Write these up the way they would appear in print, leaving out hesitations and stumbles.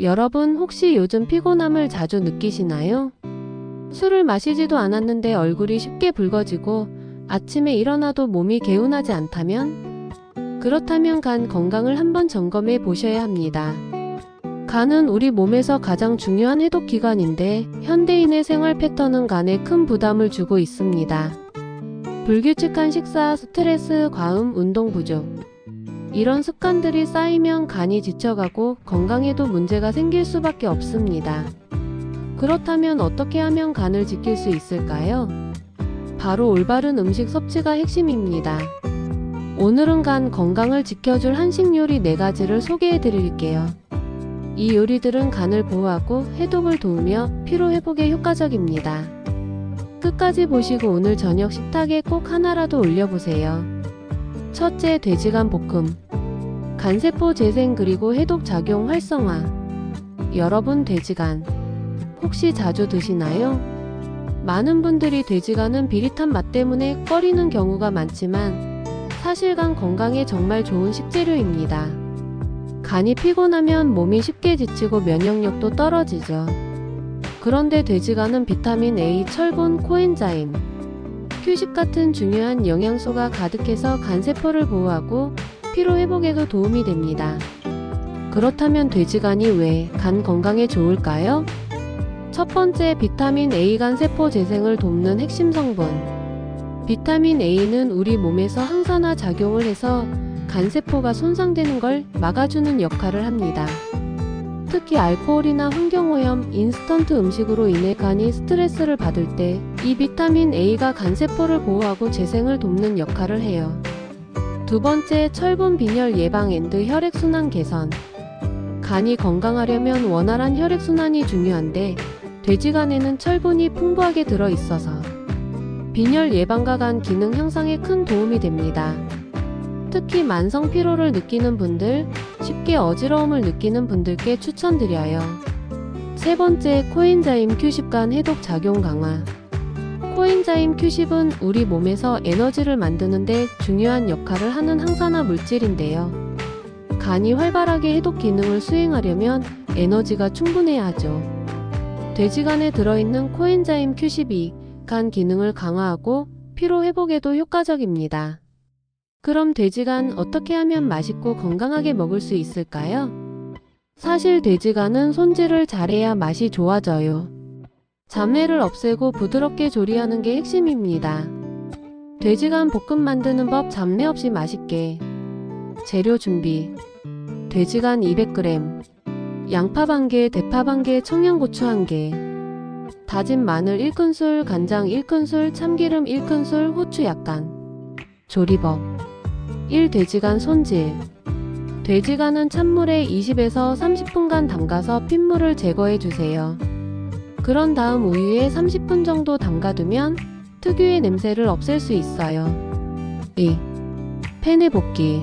여러분 혹시 요즘 피곤함을 자주 느끼시나요? 술을 마시지도 않았는데 얼굴이 쉽게 붉어지고 아침에 일어나도 몸이 개운하지 않다면? 그렇다면 간 건강을 한번 점검해 보셔야 합니다. 간은 우리 몸에서 가장 중요한 해독기관인데 현대인의 생활 패턴은 간에 큰 부담을 주고 있습니다. 불규칙한 식사, 스트레스, 과음, 운동 부족. 이런 습관들이 쌓이면 간이 지쳐가고 건강에도 문제가 생길 수밖에 없습니다. 그렇다면 어떻게 하면 간을 지킬 수 있을까요? 바로 올바른 음식 섭취가 핵심입니다. 오늘은 간 건강을 지켜줄 한식 요리 4가지를 소개해 드릴게요. 이 요리들은 간을 보호하고 해독을 도우며 피로 회복에 효과적입니다. 끝까지 보시고 오늘 저녁 식탁에 꼭 하나라도 올려보세요. 첫째, 돼지간 볶음. 간세포 재생 그리고 해독 작용 활성화. 여러분 돼지간 혹시 자주 드시나요? 많은 분들이 돼지간은 비릿한 맛 때문에 꺼리는 경우가 많지만 사실 간 건강에 정말 좋은 식재료입니다. 간이 피곤하면 몸이 쉽게 지치고 면역력도 떨어지죠. 그런데 돼지간은 비타민 A, 철분, 코엔자임, Q10 같은 중요한 영양소가 가득해서 간세포를 보호하고 피로 회복에도 도움이 됩니다. 그렇다면 돼지간이 왜 간 건강에 좋을까요? 첫 번째, 비타민 A 간세포 재생을 돕는 핵심 성분. 비타민 A는 우리 몸에서 항산화 작용을 해서 간세포가 손상되는 걸 막아주는 역할을 합니다. 특히 알코올이나 환경오염, 인스턴트 음식으로 인해 간이 스트레스를 받을 때 이 비타민 A가 간세포를 보호하고 재생을 돕는 역할을 해요. 두 번째, 철분 빈혈 예방 앤드 혈액순환 개선. 간이 건강하려면 원활한 혈액순환이 중요한데 돼지간에는 철분이 풍부하게 들어있어서 빈혈 예방과 간 기능 향상에 큰 도움이 됩니다. 특히 만성 피로를 느끼는 분들, 쉽게 어지러움을 느끼는 분들께 추천드려요. 세 번째, 코엔자임 Q10 간 해독 작용 강화. 코엔자임 Q10은 우리 몸에서 에너지를 만드는 데 중요한 역할을 하는 항산화 물질인데요. 간이 활발하게 해독 기능을 수행하려면 에너지가 충분해야 하죠. 돼지간에 들어있는 코엔자임 Q10이 간 기능을 강화하고 피로 회복에도 효과적입니다. 그럼 돼지간 어떻게 하면 맛있고 건강하게 먹을 수 있을까요? 사실 돼지간은 손질을 잘해야 맛이 좋아져요. 잡내를 없애고 부드럽게 조리하는 게 핵심입니다. 돼지간 볶음 만드는 법 잡내 없이 맛있게. 재료 준비. 돼지간 200g, 양파 1개, 대파 1개, 청양고추 1개, 다진 마늘 1큰술, 간장 1큰술, 참기름 1큰술, 후추 약간. 조리법. 1. 돼지간 손질. 돼지간은 찬물에 20에서 30분간 담가서 핏물을 제거해 주세요. 그런 다음 우유에 30분 정도 담가두면 특유의 냄새를 없앨 수 있어요. 2. 팬에 볶기.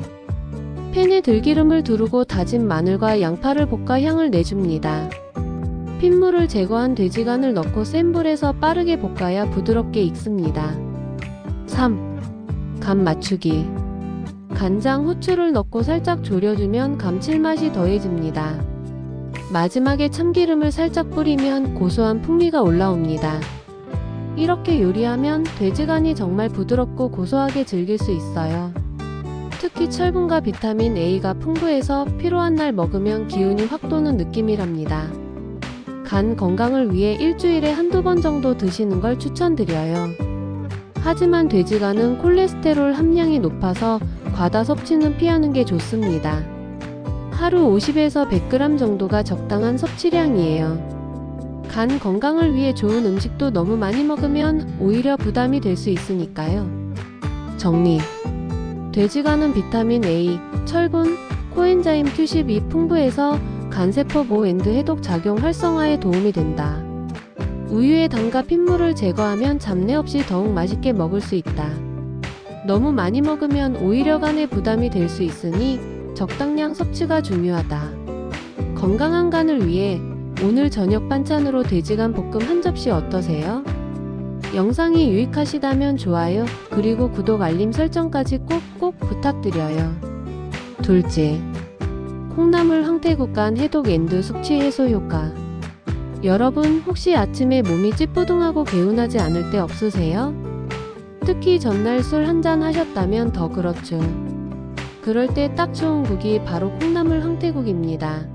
팬에 들기름을 두르고 다진 마늘과 양파를 볶아 향을 내줍니다. 핏물을 제거한 돼지간을 넣고 센 불에서 빠르게 볶아야 부드럽게 익습니다. 3. 간 맞추기. 간장, 후추를 넣고 살짝 졸여주면 감칠맛이 더해집니다. 마지막에 참기름을 살짝 뿌리면 고소한 풍미가 올라옵니다. 이렇게 요리하면 돼지간이 정말 부드럽고 고소하게 즐길 수 있어요. 특히 철분과 비타민 A가 풍부해서 피로한 날 먹으면 기운이 확 도는 느낌이랍니다. 간 건강을 위해 일주일에 한두 번 정도 드시는 걸 추천드려요. 하지만 돼지간은 콜레스테롤 함량이 높아서 과다 섭취는 피하는 게 좋습니다. 하루 50에서 100g 정도가 적당한 섭취량이에요. 간 건강을 위해 좋은 음식도 너무 많이 먹으면 오히려 부담이 될 수 있으니까요. 정리. 돼지간은 비타민 A, 철분, 코엔자임 Q10이 풍부해서 간세포 보호 앤드 해독 작용 활성화에 도움이 된다. 우유에 담가 핏물을 제거하면 잡내 없이 더욱 맛있게 먹을 수 있다. 너무 많이 먹으면 오히려 간에 부담이 될 수 있으니 적당량 섭취가 중요하다. 건강한 간을 위해 오늘 저녁 반찬으로 돼지간 볶음 한 접시 어떠세요? 영상이 유익하시다면 좋아요, 그리고 구독 알림 설정까지 꼭꼭 부탁드려요. 둘째, 콩나물 황태국 간 해독 앤드 숙취 해소 효과. 여러분 혹시 아침에 몸이 찌뿌둥하고 개운하지 않을 때 없으세요? 특히 전날 술 한잔 하셨다면 더 그렇죠. 그럴 때 딱 좋은 국이 바로 콩나물 황태국입니다.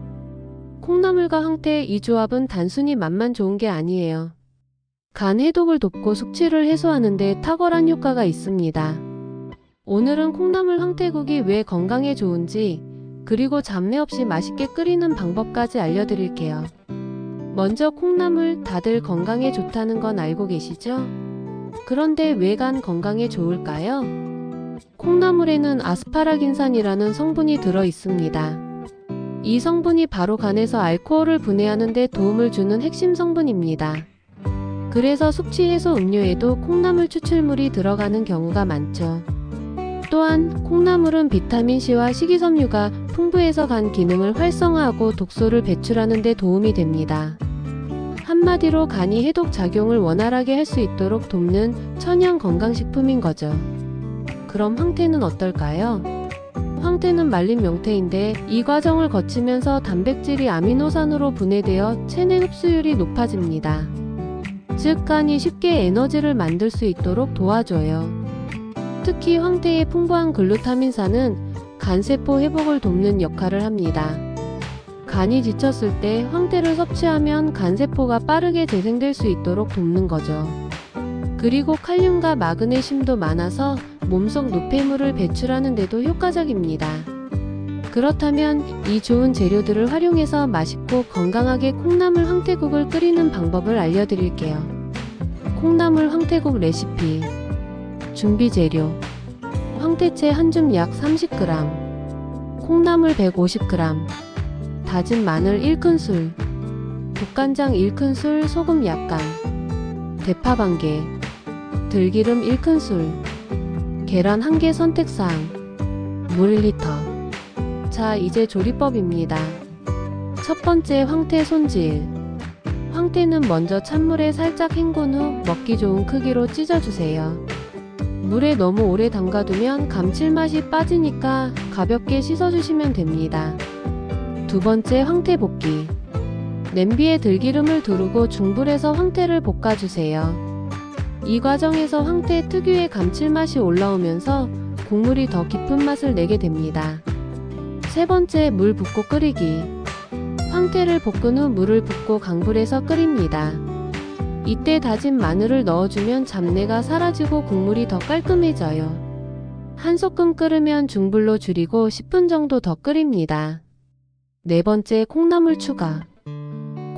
콩나물과 황태 이 조합은 단순히 맛만 좋은 게 아니에요. 간 해독을 돕고 숙취를 해소하는 데 탁월한 효과가 있습니다. 오늘은 콩나물 황태국이 왜 건강에 좋은지, 그리고 잡내 없이 맛있게 끓이는 방법까지 알려드릴게요. 먼저 콩나물, 다들 건강에 좋다는 건 알고 계시죠? 그런데 왜 간 건강에 좋을까요? 콩나물에는 아스파라긴산이라는 성분이 들어 있습니다. 이 성분이 바로 간에서 알코올을 분해하는 데 도움을 주는 핵심 성분입니다. 그래서 숙취 해소 음료에도 콩나물 추출물이 들어가는 경우가 많죠. 또한 콩나물은 비타민C와 식이섬유가 풍부해서 간 기능을 활성화하고 독소를 배출하는 데 도움이 됩니다. 한마디로 간이 해독 작용을 원활하게 할 수 있도록 돕는 천연 건강식품인 거죠. 그럼 황태는 어떨까요? 황태는 말린 명태인데 이 과정을 거치면서 단백질이 아미노산으로 분해되어 체내 흡수율이 높아집니다. 즉 간이 쉽게 에너지를 만들 수 있도록 도와줘요. 특히 황태의 풍부한 글루타민산은 간세포 회복을 돕는 역할을 합니다. 간이 지쳤을 때 황태를 섭취하면 간세포가 빠르게 재생될 수 있도록 돕는 거죠. 그리고 칼륨과 마그네슘도 많아서 몸속 노폐물을 배출하는 데도 효과적입니다. 그렇다면 이 좋은 재료들을 활용해서 맛있고 건강하게 콩나물 황태국을 끓이는 방법을 알려드릴게요. 콩나물 황태국 레시피. 준비 재료. 황태채 한 줌 약 30g, 콩나물 150g, 다진 마늘 1큰술, 국간장 1큰술, 소금 약간, 대파 반개, 들기름 1큰술, 계란 1개 선택사항, 물 1리터. 자, 이제 조리법입니다. 첫 번째, 황태 손질. 황태는 먼저 찬물에 살짝 헹군 후 먹기 좋은 크기로 찢어주세요. 물에 너무 오래 담가두면 감칠맛이 빠지니까 가볍게 씻어주시면 됩니다. 두 번째, 황태 볶기. 냄비에 들기름을 두르고 중불에서 황태를 볶아주세요. 이 과정에서 황태 특유의 감칠맛이 올라오면서 국물이 더 깊은 맛을 내게 됩니다. 세 번째, 물 붓고 끓이기. 황태를 볶은 후 물을 붓고 강불에서 끓입니다. 이때 다진 마늘을 넣어주면 잡내가 사라지고 국물이 더 깔끔해져요. 한 소끔 끓으면 중불로 줄이고 10분 정도 더 끓입니다. 네 번째, 콩나물 추가.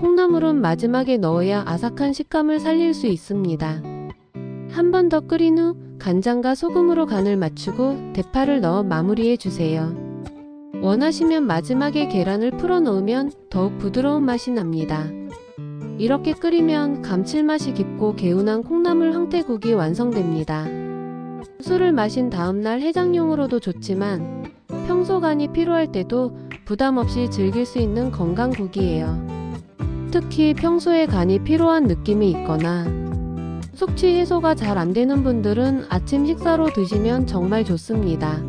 콩나물은 마지막에 넣어야 아삭한 식감을 살릴 수 있습니다. 한 번 더 끓인 후 간장과 소금으로 간을 맞추고 대파를 넣어 마무리해 주세요. 원하시면 마지막에 계란을 풀어 넣으면 더욱 부드러운 맛이 납니다. 이렇게 끓이면 감칠맛이 깊고 개운한 콩나물 황태국이 완성됩니다. 술을 마신 다음날 해장용으로도 좋지만 평소 간이 피로할 때도 부담 없이 즐길 수 있는 건강국이에요. 특히 평소에 간이 피로한 느낌이 있거나 숙취 해소가 잘 안되는 분들은 아침 식사로 드시면 정말 좋습니다.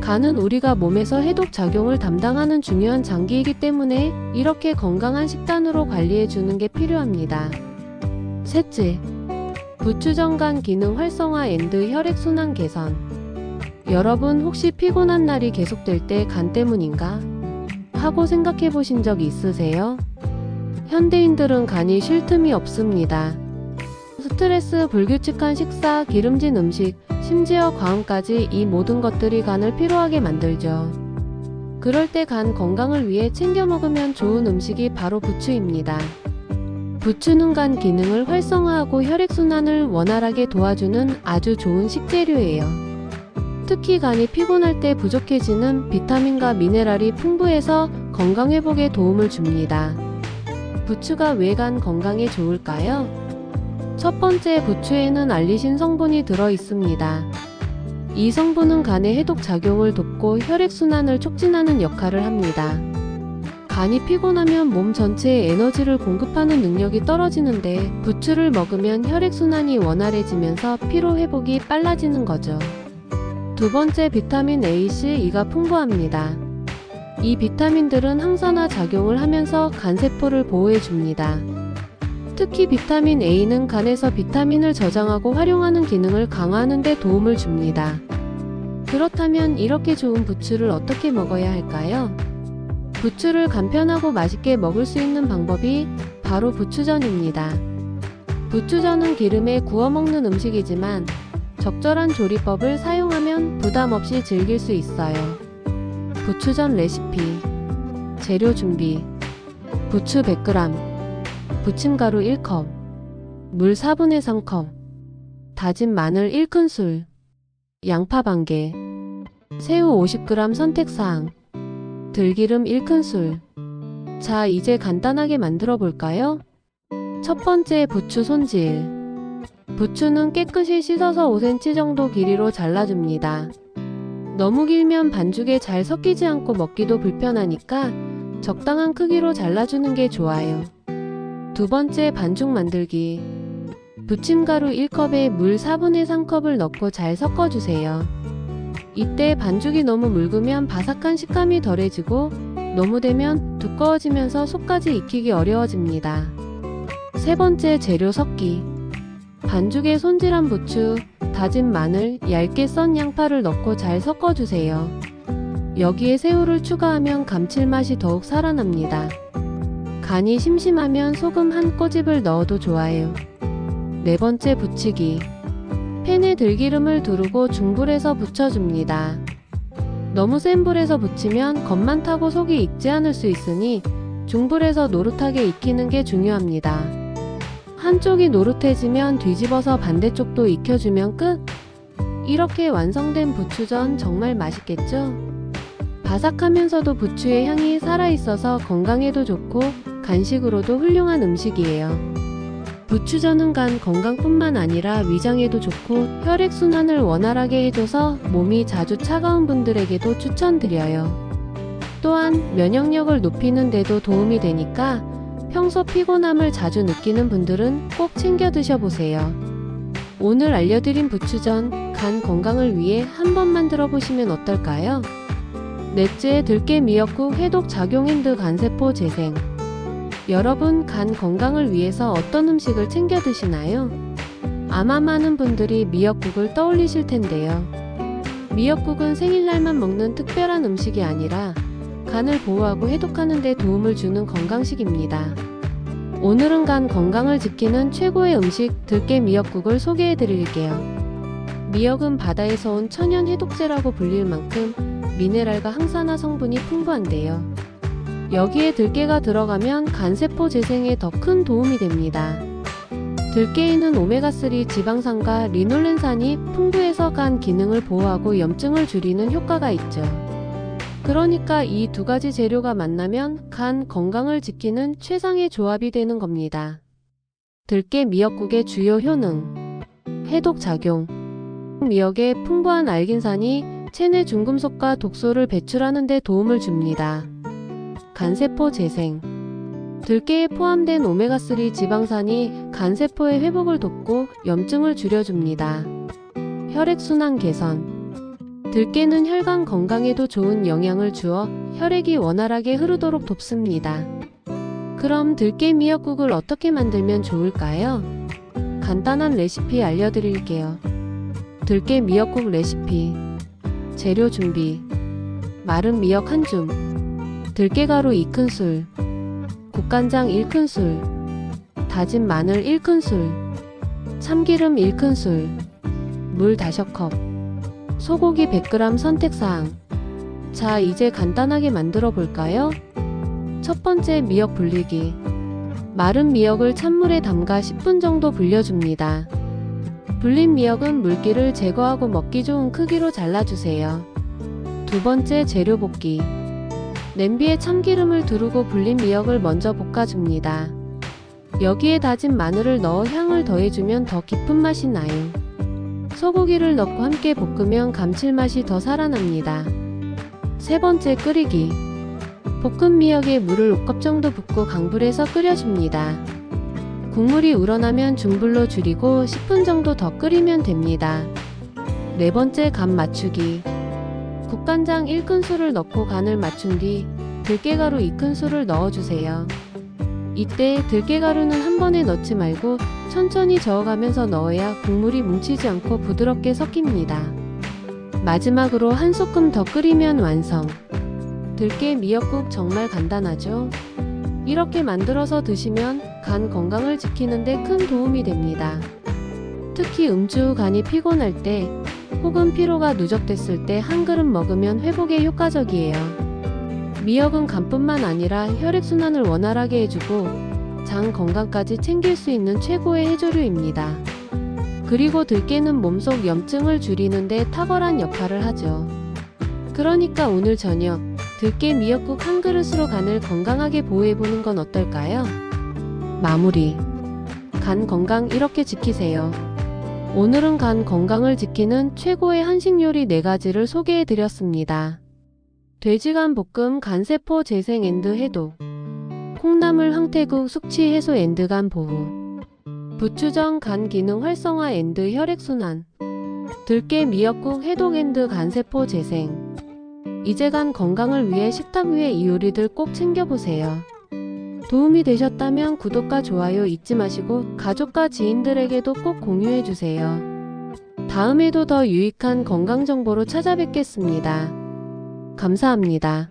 간은 우리가 몸에서 해독 작용을 담당하는 중요한 장기이기 때문에 이렇게 건강한 식단으로 관리해주는 게 필요합니다. 셋째, 부추전간 기능 활성화 앤드 혈액순환 개선. 여러분 혹시 피곤한 날이 계속될 때 간 때문인가? 하고 생각해 보신 적 있으세요? 현대인들은 간이 쉴 틈이 없습니다. 스트레스, 불규칙한 식사, 기름진 음식, 심지어 과음까지 이 모든 것들이 간을 피로하게 만들죠. 그럴 때 간 건강을 위해 챙겨 먹으면 좋은 음식이 바로 부추입니다. 부추는 간 기능을 활성화하고 혈액순환을 원활하게 도와주는 아주 좋은 식재료예요. 특히 간이 피곤할 때 부족해지는 비타민과 미네랄이 풍부해서 건강회복에 도움을 줍니다. 부추가 왜 간 건강에 좋을까요? 첫 번째, 부추에는 알리신 성분이 들어 있습니다. 이 성분은 간의 해독 작용을 돕고 혈액순환을 촉진하는 역할을 합니다. 간이 피곤하면 몸 전체에 에너지를 공급하는 능력이 떨어지는데 부추를 먹으면 혈액순환이 원활해지면서 피로회복이 빨라지는 거죠. 두 번째, 비타민 A, C, E가 풍부합니다. 이 비타민들은 항산화 작용을 하면서 간세포를 보호해 줍니다. 특히 비타민 A는 간에서 비타민을 저장하고 활용하는 기능을 강화하는 데 도움을 줍니다. 그렇다면 이렇게 좋은 부추를 어떻게 먹어야 할까요? 부추를 간편하고 맛있게 먹을 수 있는 방법이 바로 부추전입니다. 부추전은 기름에 구워 먹는 음식이지만 적절한 조리법을 사용하면 부담 없이 즐길 수 있어요. 부추전 레시피. 재료 준비. 부추 100g, 부침가루 1컵, 물 4분의 3컵, 다진 마늘 1큰술, 양파 반개, 새우 50g 선택사항, 들기름 1큰술. 자, 이제 간단하게 만들어 볼까요? 첫 번째, 부추 손질. 부추는 깨끗이 씻어서 5cm 정도 길이로 잘라줍니다. 너무 길면 반죽에 잘 섞이지 않고 먹기도 불편하니까 적당한 크기로 잘라주는 게 좋아요. 두 번째, 반죽 만들기. 부침가루 1컵에 물 4분의 3컵을 넣고 잘 섞어주세요. 이때 반죽이 너무 묽으면 바삭한 식감이 덜해지고 너무 되면 두꺼워지면서 속까지 익히기 어려워집니다. 세 번째, 재료 섞기. 반죽에 손질한 부추, 다진 마늘, 얇게 썬 양파를 넣고 잘 섞어주세요. 여기에 새우를 추가하면 감칠맛이 더욱 살아납니다. 간이 심심하면 소금 한 꼬집을 넣어도 좋아요. 네 번째, 부치기. 팬에 들기름을 두르고 중불에서 부쳐줍니다. 너무 센 불에서 부치면 겉만 타고 속이 익지 않을 수 있으니 중불에서 노릇하게 익히는 게 중요합니다. 한쪽이 노릇해지면 뒤집어서 반대쪽도 익혀주면 끝! 이렇게 완성된 부추전 정말 맛있겠죠? 바삭하면서도 부추의 향이 살아있어서 건강에도 좋고 간식으로도 훌륭한 음식이에요. 부추전은 간 건강뿐만 아니라 위장에도 좋고 혈액순환을 원활하게 해줘서 몸이 자주 차가운 분들에게도 추천드려요. 또한 면역력을 높이는 데도 도움이 되니까 평소 피곤함을 자주 느끼는 분들은 꼭 챙겨 드셔보세요. 오늘 알려드린 부추전, 간 건강을 위해 한번 만들어 보시면 어떨까요? 넷째, 들깨 미역국 해독 작용 앤드 간세포 재생. 여러분, 간 건강을 위해서 어떤 음식을 챙겨 드시나요? 아마 많은 분들이 미역국을 떠올리실 텐데요. 미역국은 생일날만 먹는 특별한 음식이 아니라 간을 보호하고 해독하는 데 도움을 주는 건강식입니다. 오늘은 간 건강을 지키는 최고의 음식 들깨 미역국을 소개해 드릴게요. 미역은 바다에서 온 천연 해독제라고 불릴 만큼 미네랄과 항산화 성분이 풍부한데요. 여기에 들깨가 들어가면 간세포 재생에 더 큰 도움이 됩니다. 들깨에는 오메가3 지방산과 리놀렌산이 풍부해서 간 기능을 보호하고 염증을 줄이는 효과가 있죠. 그러니까 이 두 가지 재료가 만나면 간 건강을 지키는 최상의 조합이 되는 겁니다. 들깨 미역국의 주요 효능. 해독 작용. 미역의 풍부한 알긴산이 체내 중금속과 독소를 배출하는 데 도움을 줍니다. 간세포 재생. 들깨에 포함된 오메가3 지방산이 간세포의 회복을 돕고 염증을 줄여줍니다. 혈액순환 개선. 들깨는 혈관 건강에도 좋은 영향을 주어 혈액이 원활하게 흐르도록 돕습니다. 그럼 들깨 미역국을 어떻게 만들면 좋을까요? 간단한 레시피 알려드릴게요. 들깨 미역국 레시피. 재료 준비. 마른 미역 1줌, 들깨가루 2큰술, 국간장 1큰술, 다진 마늘 1큰술, 참기름 1큰술, 물 5컵, 소고기 100g 선택사항. 자, 이제 간단하게 만들어 볼까요? 첫 번째, 미역 불리기. 마른 미역을 찬물에 담가 10분 정도 불려줍니다. 불린 미역은 물기를 제거하고 먹기 좋은 크기로 잘라주세요. 두 번째, 재료 볶기. 냄비에 참기름을 두르고 불린 미역을 먼저 볶아줍니다. 여기에 다진 마늘을 넣어 향을 더해주면 더 깊은 맛이 나요. 소고기를 넣고 함께 볶으면 감칠맛이 더 살아납니다. 세 번째, 끓이기. 볶은 미역에 물을 5컵 정도 붓고 강불에서 끓여줍니다. 국물이 우러나면 중불로 줄이고 10분 정도 더 끓이면 됩니다. 네 번째, 간 맞추기. 국간장 1큰술을 넣고 간을 맞춘 뒤 들깨가루 2큰술을 넣어주세요. 이때 들깨가루는 한 번에 넣지 말고 천천히 저어가면서 넣어야 국물이 뭉치지 않고 부드럽게 섞입니다. 마지막으로 한 소끔 더 끓이면 완성. 들깨 미역국 정말 간단하죠? 이렇게 만들어서 드시면 간 건강을 지키는 데 큰 도움이 됩니다. 특히 음주 간이 피곤할 때 혹은 피로가 누적됐을 때 한 그릇 먹으면 회복에 효과적이에요. 미역은 간뿐만 아니라 혈액순환을 원활하게 해주고 장 건강까지 챙길 수 있는 최고의 해조류입니다. 그리고 들깨는 몸속 염증을 줄이는 데 탁월한 역할을 하죠. 그러니까 오늘 저녁 들깨 미역국 한 그릇으로 간을 건강하게 보호해보는 건 어떨까요? 마무리. 간 건강 이렇게 지키세요. 오늘은 간 건강을 지키는 최고의 한식 요리 4가지를 소개해드렸습니다. 돼지간 볶음 간세포 재생 앤드 해독, 콩나물 황태국 숙취 해소 앤드 간 보호, 부추전 간 기능 활성화 앤드 혈액순환, 들깨 미역국 해독 앤드 간세포 재생. 이제 간 건강을 위해 식탁 위에 이 요리들 꼭 챙겨보세요. 도움이 되셨다면 구독과 좋아요 잊지 마시고 가족과 지인들에게도 꼭 공유해주세요. 다음에도 더 유익한 건강 정보로 찾아뵙겠습니다. 감사합니다.